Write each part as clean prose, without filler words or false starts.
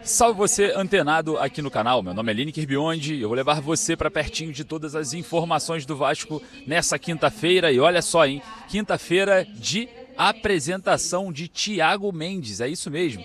Salve você antenado aqui no canal, meu nome é Lineker Biondi e eu vou levar você para pertinho de todas as informações do Vasco nessa quinta-feira. E olha só, hein, quinta-feira de apresentação de Thiago Mendes, é isso mesmo.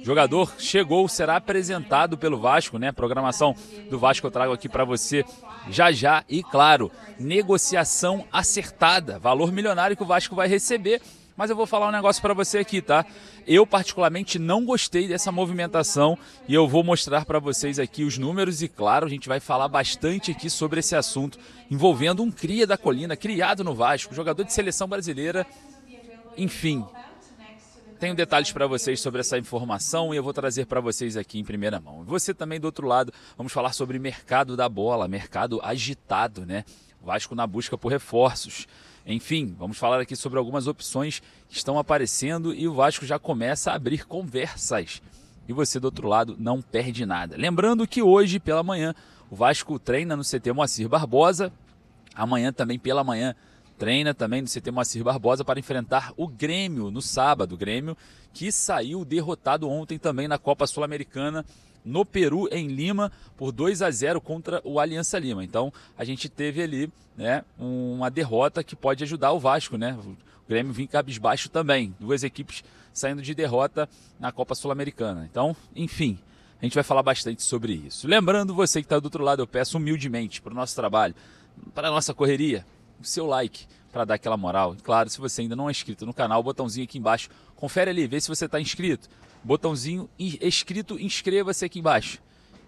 O jogador chegou, será apresentado pelo Vasco, né? Programação do Vasco eu trago aqui para você já já e claro, negociação acertada, valor milionário que o Vasco vai receber. Mas eu vou falar um negócio para você aqui, tá? Eu particularmente não gostei dessa movimentação e eu vou mostrar para vocês aqui os números e claro, a gente vai falar bastante aqui sobre esse assunto envolvendo um cria da Colina, criado no Vasco, jogador de seleção brasileira, enfim. Tenho detalhes para vocês sobre essa informação e eu vou trazer para vocês aqui em primeira mão. Você também do outro lado, vamos falar sobre mercado da bola, mercado agitado, né? O Vasco na busca por reforços. Enfim, vamos falar aqui sobre algumas opções que estão aparecendo e o Vasco já começa a abrir conversas. E você do outro lado não perde nada. Lembrando que hoje pela manhã o Vasco treina no CT Moacir Barbosa. Amanhã também pela manhã treina também no CT Moacir Barbosa para enfrentar o Grêmio no sábado. O Grêmio que saiu derrotado ontem também na Copa Sul-Americana no Peru, em Lima, por 2-0 contra o Aliança Lima. Então, a gente teve ali, né, uma derrota que pode ajudar o Vasco, né? O Grêmio vinha cabisbaixo também. Duas equipes saindo de derrota na Copa Sul-Americana. Então, enfim, a gente vai falar bastante sobre isso. Lembrando você que está do outro lado, eu peço humildemente para o nosso trabalho, para a nossa correria, o seu like para dar aquela moral. E claro, se você ainda não é inscrito no canal, o botãozinho aqui embaixo, confere ali, vê se você está inscrito. Botãozinho inscrito, inscreva-se aqui embaixo.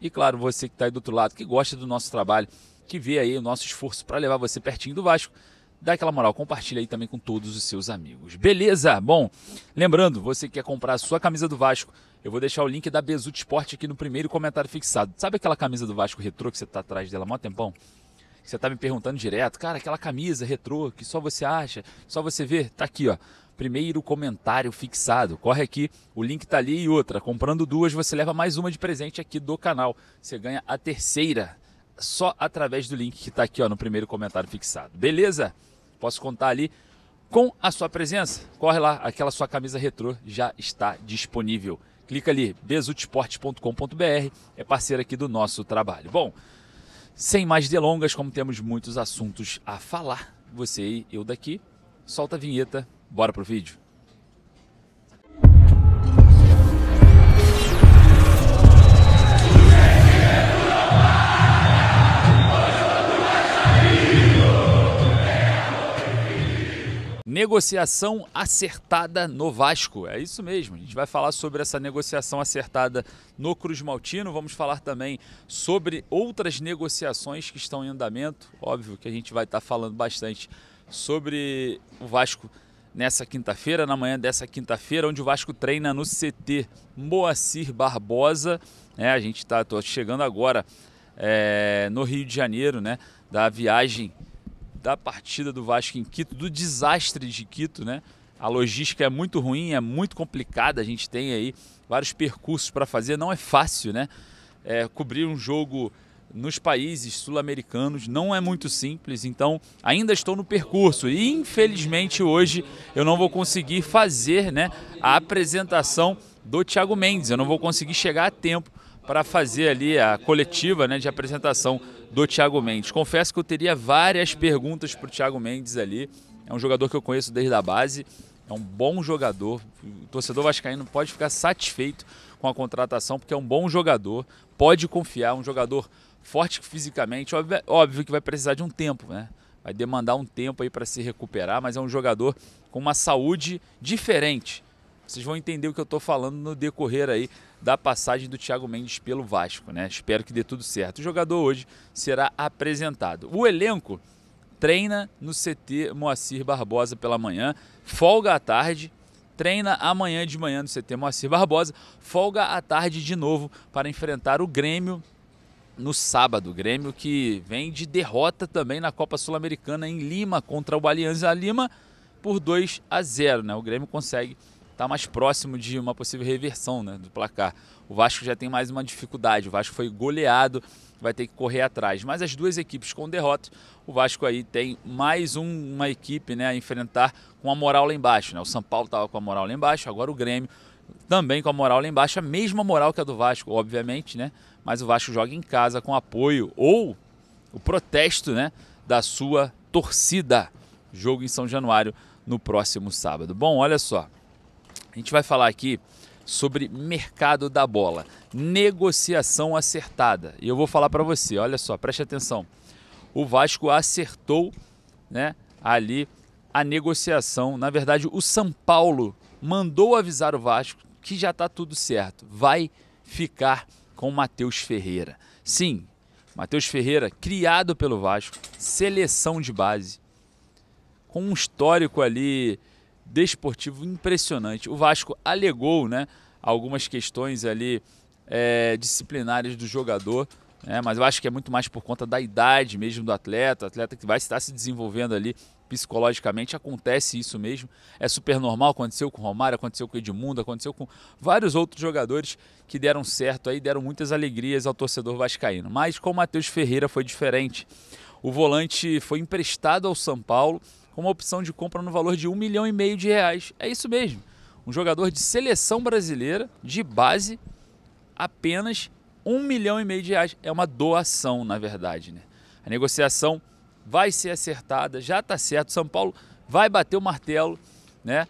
E claro, você que está aí do outro lado, que gosta do nosso trabalho, que vê aí o nosso esforço para levar você pertinho do Vasco, dá aquela moral, compartilha aí também com todos os seus amigos. Beleza? Bom, lembrando, você que quer comprar a sua camisa do Vasco, eu vou deixar o link da Bezuto Esporte aqui no primeiro comentário fixado. Sabe aquela camisa do Vasco retrô que você está atrás dela há mó tempão? Você está me perguntando direto, cara, aquela camisa retrô que só você acha, só você vê, tá aqui, ó. Primeiro comentário fixado, corre aqui, o link tá ali e outra, comprando duas você leva mais uma de presente aqui do canal, você ganha a terceira, só através do link que tá aqui ó, no primeiro comentário fixado, beleza? Posso contar ali com a sua presença? Corre lá, aquela sua camisa retrô já está disponível, clica ali, bezutosport.com.br, é parceiro aqui do nosso trabalho. Bom, sem mais delongas, como temos muitos assuntos a falar, você e eu daqui, solta a vinheta. Bora pro vídeo. Negociação acertada no Vasco, é isso mesmo, a gente vai falar sobre essa negociação acertada no Cruz Maltino, vamos falar também sobre outras negociações que estão em andamento, óbvio que a gente vai estar falando bastante sobre o Vasco nessa quinta-feira, na manhã dessa quinta-feira, onde o Vasco treina no CT Moacir Barbosa, né? A gente está chegando agora no Rio de Janeiro, né? Da viagem da partida do Vasco em Quito, do desastre de Quito, né? A logística é muito ruim, é muito complicada, a gente tem aí vários percursos para fazer, não é fácil, né? Cobrir um jogo nos países sul-americanos não é muito simples, então ainda estou no percurso e infelizmente hoje eu não vou conseguir fazer, né, a apresentação do Thiago Mendes, eu não vou conseguir chegar a tempo para fazer ali a coletiva, né, de apresentação do Thiago Mendes. Confesso que eu teria várias perguntas para o Thiago Mendes ali, é um jogador que eu conheço desde a base, é um bom jogador, o torcedor vascaíno pode ficar satisfeito com a contratação porque é um bom jogador, pode confiar, um jogador forte fisicamente, óbvio que vai precisar de um tempo, né? Vai demandar um tempo aí para se recuperar, mas é um jogador com uma saúde diferente. Vocês vão entender o que eu estou falando no decorrer aí da passagem do Thiago Mendes pelo Vasco, né? Espero que dê tudo certo. O jogador hoje será apresentado. O elenco treina no CT Moacir Barbosa pela manhã, folga à tarde, treina amanhã de manhã no CT Moacir Barbosa, folga à tarde de novo para enfrentar o Grêmio no sábado. Grêmio que vem de derrota também na Copa Sul-Americana em Lima contra o Aliança Lima por 2-0, né? O Grêmio consegue estar mais próximo de uma possível reversão, né, do placar. O Vasco já tem mais uma dificuldade, o Vasco foi goleado, vai ter que correr atrás. Mas as duas equipes com derrota, o Vasco aí tem mais uma equipe, né, a enfrentar com a moral lá embaixo, né? O São Paulo estava com a moral lá embaixo, agora o Grêmio também com a moral lá embaixo, a mesma moral que a do Vasco, obviamente, né? Mas o Vasco joga em casa com apoio ou o protesto, né, da sua torcida. Jogo em São Januário no próximo sábado. Bom, olha só, a gente vai falar aqui sobre mercado da bola, negociação acertada. E eu vou falar para você, olha só, preste atenção. O Vasco acertou, né, ali a negociação. Na verdade, o São Paulo mandou avisar o Vasco que já está tudo certo. Vai ficar com o Matheus Ferreira. Sim, Matheus Ferreira, criado pelo Vasco, seleção de base, com um histórico ali desportivo impressionante. O Vasco alegou, né, algumas questões ali disciplinares do jogador, né, mas eu acho que é muito mais por conta da idade mesmo do atleta, atleta que vai estar se desenvolvendo ali psicologicamente, acontece isso mesmo, é super normal, aconteceu com o Romário, aconteceu com o Edmundo, aconteceu com vários outros jogadores que deram certo aí, deram muitas alegrias ao torcedor vascaíno, mas com o Matheus Ferreira foi diferente. O volante foi emprestado ao São Paulo com uma opção de compra no valor de R$1,5 milhão de reais, é isso mesmo, um jogador de seleção brasileira, de base, apenas R$1,5 milhão de reais, é uma doação na verdade, né? A negociação vai ser acertada, já está certo, São Paulo vai bater o martelo, né?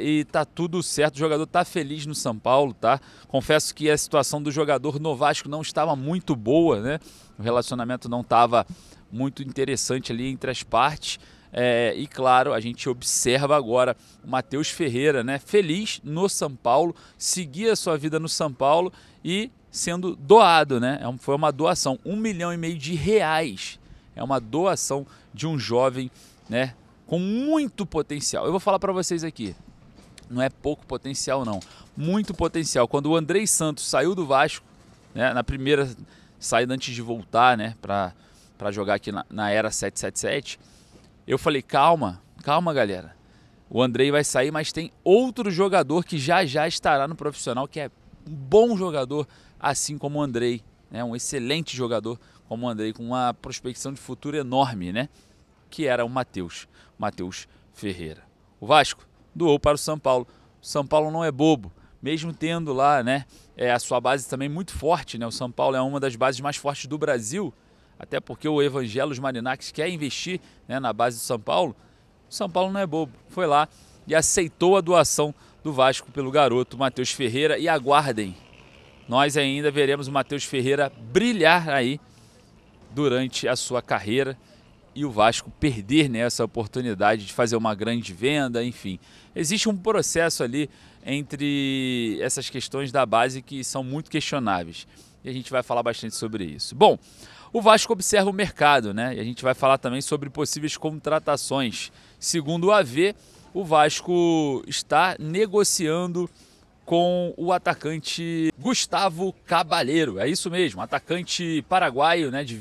E tá tudo certo, o jogador tá feliz no São Paulo, tá? Confesso que a situação do jogador no Vasco não estava muito boa, né? O relacionamento não estava muito interessante ali entre as partes. E claro, a gente observa agora o Matheus Ferreira, né? Feliz no São Paulo, seguir a sua vida no São Paulo e sendo doado, né? Foi uma doação, R$1,5 milhão de reais. É uma doação de um jovem, né, com muito potencial. Eu vou falar para vocês aqui, não é pouco potencial não, muito potencial. Quando o Andrei Santos saiu do Vasco, né, na primeira saída antes de voltar, né, para jogar aqui na era 777, eu falei, calma galera, o Andrei vai sair, mas tem outro jogador que já estará no profissional, que é um bom jogador, assim como o Andrei, né, um excelente jogador, como o Andrei, com uma prospecção de futuro enorme, né? Que era o Matheus Ferreira. O Vasco doou para o São Paulo. O São Paulo não é bobo, mesmo tendo lá, né, a sua base também muito forte, né? O São Paulo é uma das bases mais fortes do Brasil, até porque o Evangelos Marinakis quer investir, né, na base do São Paulo. O São Paulo não é bobo, foi lá e aceitou a doação do Vasco pelo garoto Matheus Ferreira. E aguardem, nós ainda veremos o Matheus Ferreira brilhar aí durante a sua carreira e o Vasco perder nessa oportunidade de fazer uma grande venda, enfim. Existe um processo ali entre essas questões da base que são muito questionáveis e a gente vai falar bastante sobre isso. Bom, o Vasco observa o mercado, né? E a gente vai falar também sobre possíveis contratações. Segundo o AV, o Vasco está negociando com o atacante Gustavo Cabaleiro, é isso mesmo, atacante paraguaio, né, de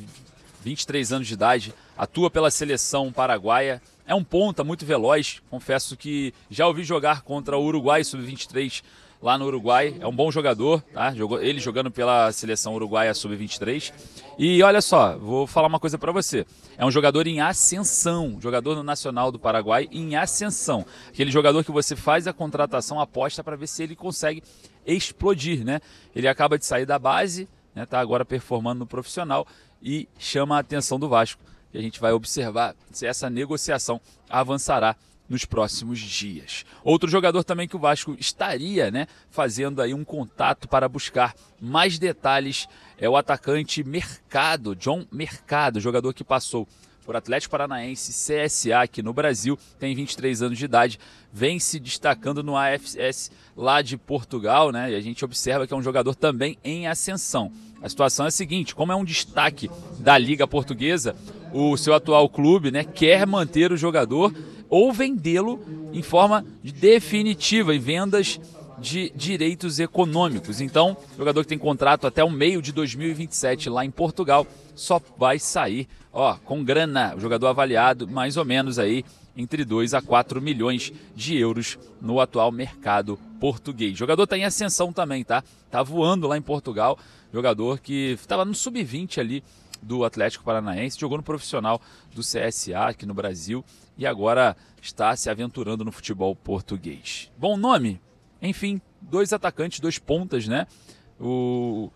23 anos de idade, atua pela seleção paraguaia, é um ponta muito veloz, confesso que já ouvi jogar contra o Uruguai Sub-23 lá no Uruguai, é um bom jogador, tá? Ele jogando pela seleção uruguaia Sub-23. E olha só, vou falar uma coisa para você, é um jogador em ascensão, jogador no Nacional do Paraguai em ascensão, aquele jogador que você faz a contratação, aposta para ver se ele consegue explodir, né? Ele acaba de sair da base, né, tá agora performando no profissional e chama a atenção do Vasco. E a gente vai observar se essa negociação avançará nos próximos dias. Outro jogador também que o Vasco estaria, né, fazendo aí um contato para buscar mais detalhes é o atacante Mercado, John Mercado, jogador que passou por Atlético Paranaense, CSA aqui no Brasil, tem 23 anos de idade, vem se destacando no AFS lá de Portugal, né? E a gente observa que é um jogador também em ascensão. A situação é a seguinte, como é um destaque da Liga Portuguesa, o seu atual clube, né, quer manter o jogador ou vendê-lo em forma definitiva, em vendas de direitos econômicos. Então, o jogador que tem contrato até o meio de 2027 lá em Portugal só vai sair, ó, com grana. O jogador avaliado mais ou menos aí entre 2 a 4 milhões de euros no atual mercado português. O jogador está em ascensão também, tá? Tá voando lá em Portugal. Jogador que estava no sub-20 ali do Atlético Paranaense, jogou no profissional do CSA aqui no Brasil e agora está se aventurando no futebol português. Bom nome? Enfim, 2 atacantes, 2 pontas, né? Um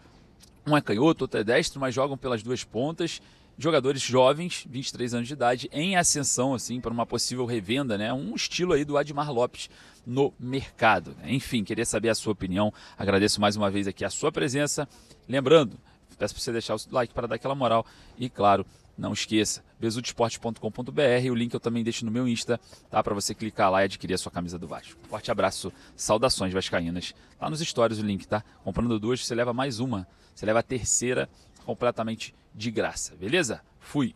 é canhoto, outro é destro, mas jogam pelas 2 pontas. Jogadores jovens, 23 anos de idade, em ascensão, assim, para uma possível revenda, né? Um estilo aí do Admar Lopes no mercado. Enfim, queria saber a sua opinião. Agradeço mais uma vez aqui a sua presença. Lembrando, peço para você deixar o like para dar aquela moral. E, claro, não esqueça, besudesporte.com.br, o link eu também deixo no meu Insta, tá? Para você clicar lá e adquirir a sua camisa do Vasco. Forte abraço, saudações vascaínas. Lá nos stories o link, tá? Comprando 2, você leva mais uma. Você leva a terceira completamente de graça, beleza? Fui!